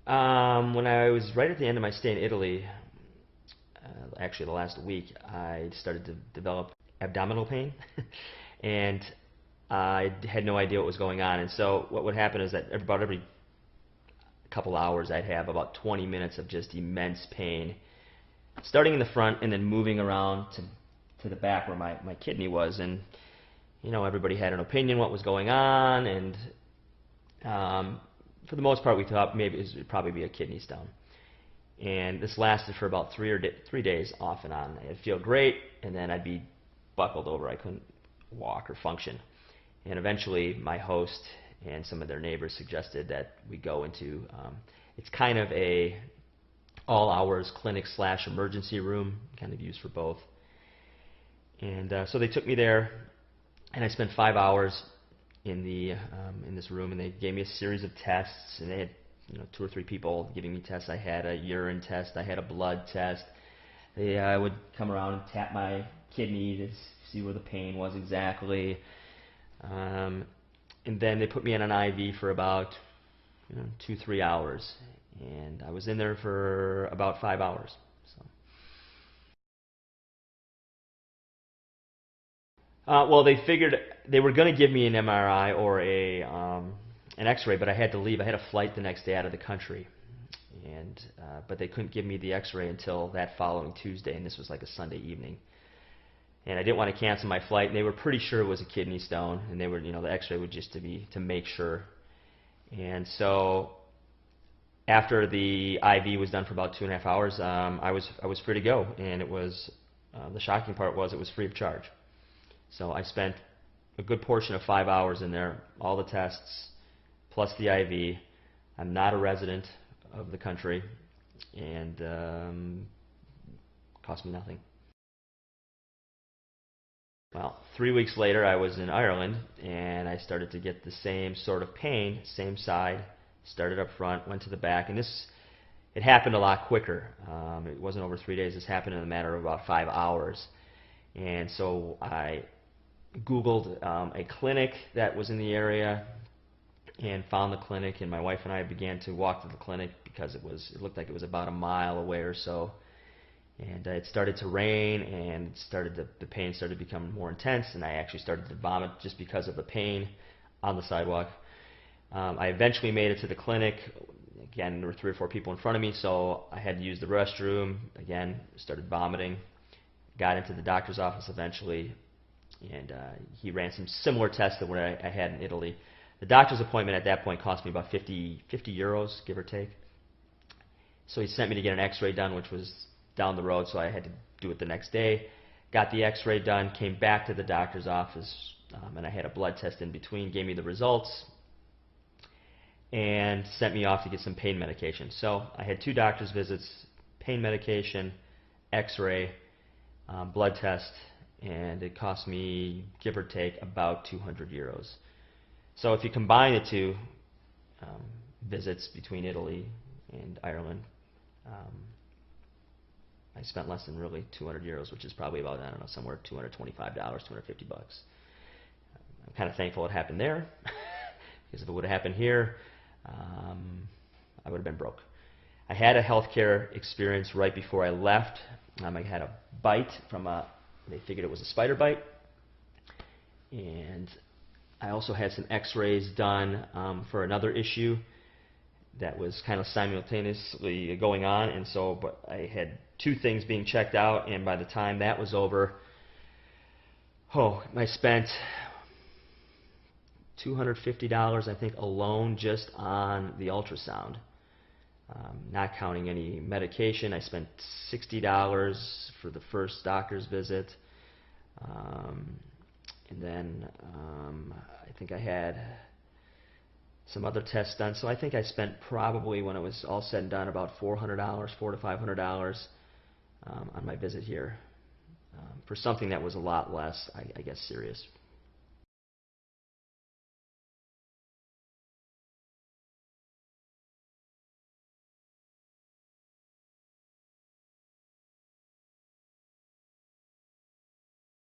When I was right at the end of my stay in Italy, actually the last week, I started to develop abdominal pain, and I had no idea what was going on. And so what would happen is that about every couple hours, I'd have about 20 minutes of just immense pain, starting in the front and then moving around to the back where my kidney was. And everybody had an opinion what was going on, and for the most part, we thought maybe it would probably be a kidney stone. And this lasted for about 3 days off and on. I'd feel great, and then I'd be buckled over. I couldn't walk or function. And eventually, my host and some of their neighbors suggested that we go into, it's kind of a all-hours clinic/emergency room, kind of used for both. And so they took me there, and I spent 5 hours in this room, and they gave me a series of tests, and they had 2 or 3 people giving me tests. I had a urine test, I had a blood test. They would come around and tap my kidney to see where the pain was exactly. And then they put me in an IV for about 2-3 hours, and I was in there for about 5 hours. Well, they figured they were going to give me an MRI or an X-ray, but I had to leave. I had a flight the next day out of the country, and but they couldn't give me the X-ray until that following Tuesday, and this was like a Sunday evening. And I didn't want to cancel my flight, and they were pretty sure it was a kidney stone, and they were, the X-ray would just to make sure. And so after the IV was done for about 2.5 hours, I was free to go, and it was the shocking part was it was free of charge. So I spent a good portion of 5 hours in there, all the tests, plus the IV. I'm not a resident of the country, and cost me nothing. Well, 3 weeks later, I was in Ireland, and I started to get the same sort of pain, same side. Started up front, went to the back, and it happened a lot quicker. It wasn't over 3 days. This happened in a matter of about 5 hours. And so I Googled a clinic that was in the area and found the clinic, and my wife and I began to walk to the clinic because it looked like it was about a mile away or so. And it started to rain, and the pain started to become more intense, and I actually started to vomit just because of the pain on the sidewalk. I eventually made it to the clinic. Again, there were 3 or 4 people in front of me, so I had to use the restroom. Again, started vomiting. Got into the doctor's office eventually, and he ran some similar tests to what I had in Italy. The doctor's appointment at that point cost me about 50 euros, give or take. So he sent me to get an X-ray done, which was down the road, so I had to do it the next day. Got the X-ray done, came back to the doctor's office, and I had a blood test in between, gave me the results, and sent me off to get some pain medication. So I had 2 doctor's visits, pain medication, X-ray, blood test, and it cost me, give or take, about 200 euros. So if you combine the 2 visits between Italy and Ireland, I spent less than really 200 euros, which is probably about, I don't know, somewhere $225, $250. I'm kind of thankful it happened there, because if it would have happened here, I would have been broke. I had a healthcare experience right before I left. I had a bite they figured it was a spider bite, and I also had some X-rays done for another issue that was kind of simultaneously going on, and so but I had 2 things being checked out, and by the time that was over, I spent $250, I think, alone just on the ultrasound. Not counting any medication. I spent $60 for the first doctor's visit, and then I think I had some other tests done. So I think I spent probably, when it was all said and done, about $400, $400 to $500 on my visit here, for something that was a lot less, I guess, serious.